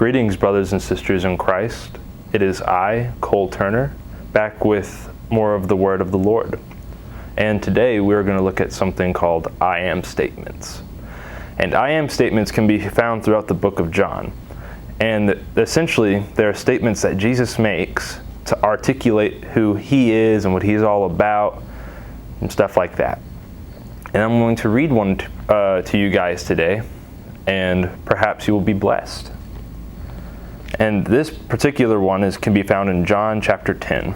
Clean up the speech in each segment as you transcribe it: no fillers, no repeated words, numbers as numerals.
Greetings, brothers and sisters in Christ. It is I, Cole Turner, back with more of the Word of the Lord. And today we're going to look at something called I am statements. And I am statements can be found throughout the book of John. And essentially, they're statements that Jesus makes to articulate who he is and what he's all about and stuff like that. And I'm going to read one to you guys today, and perhaps you will be blessed. And this particular one can be found in John chapter 10.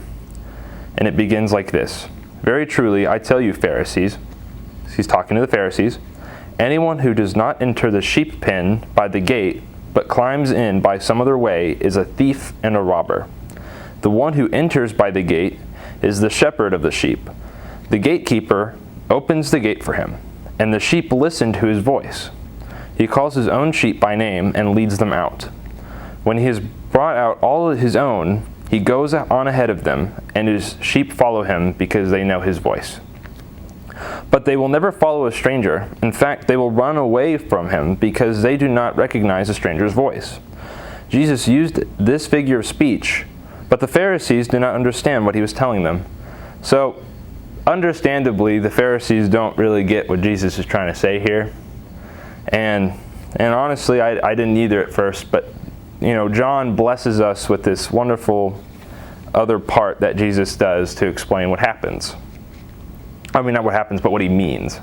And it begins like this. Very truly, I tell you, Pharisees, he's talking to the Pharisees, anyone who does not enter the sheep pen by the gate, but climbs in by some other way, is a thief and a robber. The one who enters by the gate is the shepherd of the sheep. The gatekeeper opens the gate for him, and the sheep listen to his voice. He calls his own sheep by name and leads them out. When he has brought out all of his own, he goes on ahead of them, and his sheep follow him because they know his voice. But they will never follow a stranger. In fact, they will run away from him because they do not recognize a stranger's voice. Jesus used this figure of speech, but the Pharisees did not understand what he was telling them. So, understandably, the Pharisees don't really get what Jesus is trying to say here. And honestly, I didn't either at first, but John blesses us with this wonderful other part that Jesus does to explain what happens. I mean, not what happens, but what he means.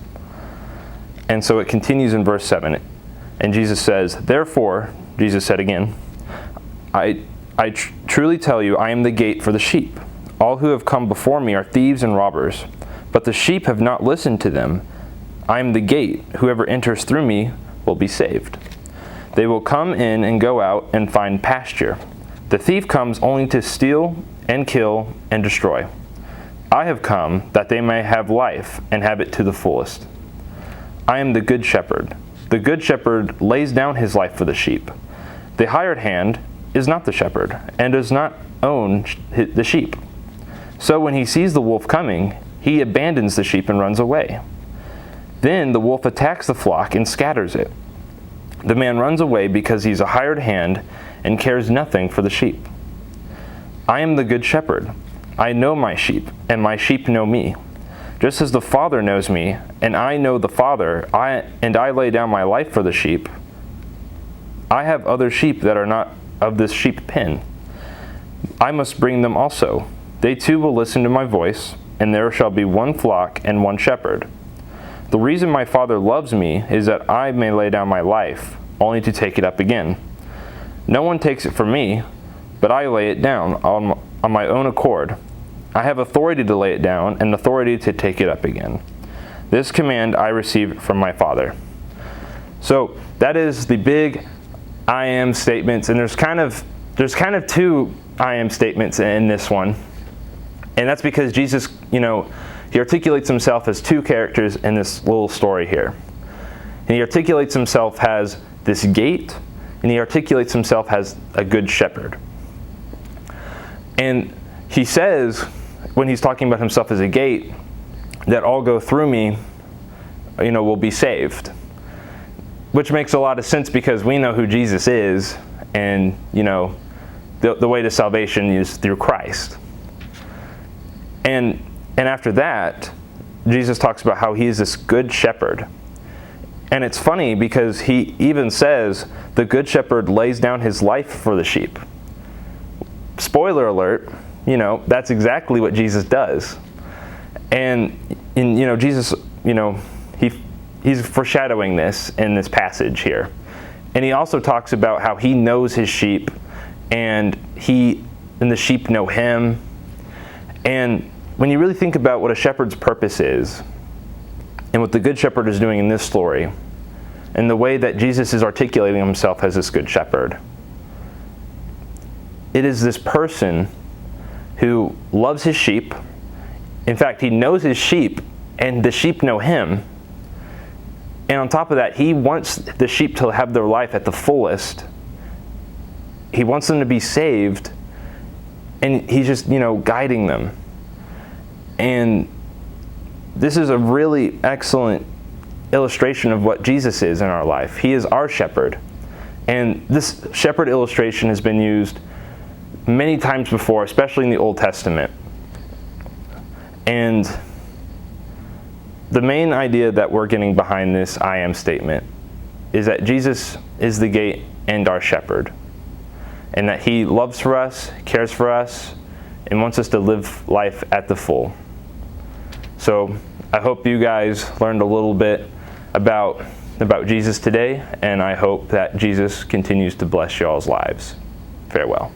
And so it continues in verse 7. And Jesus says, therefore, Jesus said again, I truly tell you, I am the gate for the sheep. All who have come before me are thieves and robbers, but the sheep have not listened to them. I am the gate. Whoever enters through me will be saved. They will come in and go out and find pasture. The thief comes only to steal and kill and destroy. I have come that they may have life and have it to the fullest. I am the good shepherd. The good shepherd lays down his life for the sheep. The hired hand is not the shepherd and does not own the sheep. So when he sees the wolf coming, he abandons the sheep and runs away. Then the wolf attacks the flock and scatters it. The man runs away because he's a hired hand and cares nothing for the sheep. I am the good shepherd. I know my sheep, and my sheep know me. Just as the Father knows me, and I know the Father, I lay down my life for the sheep. I have other sheep that are not of this sheep pen. I must bring them also. They too will listen to my voice, and there shall be one flock and one shepherd. The reason my Father loves me is that I may lay down my life, only to take it up again. No one takes it from me, but I lay it down on my own accord. I have authority to lay it down and authority to take it up again. This command I received from my Father. So that is the big I am statements, and there's kind of two I am statements in this one. And that's because Jesus, he articulates himself as two characters in this little story here. And he articulates himself as this gate, and he articulates himself as a good shepherd. And he says, when he's talking about himself as a gate, that all go through me, will be saved. Which makes a lot of sense because we know who Jesus is, and, the way to salvation is through Christ. And after that, Jesus talks about how he is this good shepherd. And it's funny because he even says the good shepherd lays down his life for the sheep. Spoiler alert, that's exactly what Jesus does. And Jesus, he's foreshadowing this in this passage here. And he also talks about how he knows his sheep, and the sheep know him. And when you really think about what a shepherd's purpose is, and what the good shepherd is doing in this story, and the way that Jesus is articulating himself as this good shepherd, it is this person who loves his sheep. In fact, he knows his sheep, and the sheep know him. And on top of that, he wants the sheep to have their life at the fullest. He wants them to be saved, and he's just, guiding them. And this is a really excellent illustration of what Jesus is in our life. He is our shepherd. And this shepherd illustration has been used many times before, especially in the Old Testament. And the main idea that we're getting behind this I am statement is that Jesus is the gate and our shepherd, and that he loves for us, cares for us, and wants us to live life at the full. So I hope you guys learned a little bit about Jesus today, and I hope that Jesus continues to bless y'all's lives. Farewell.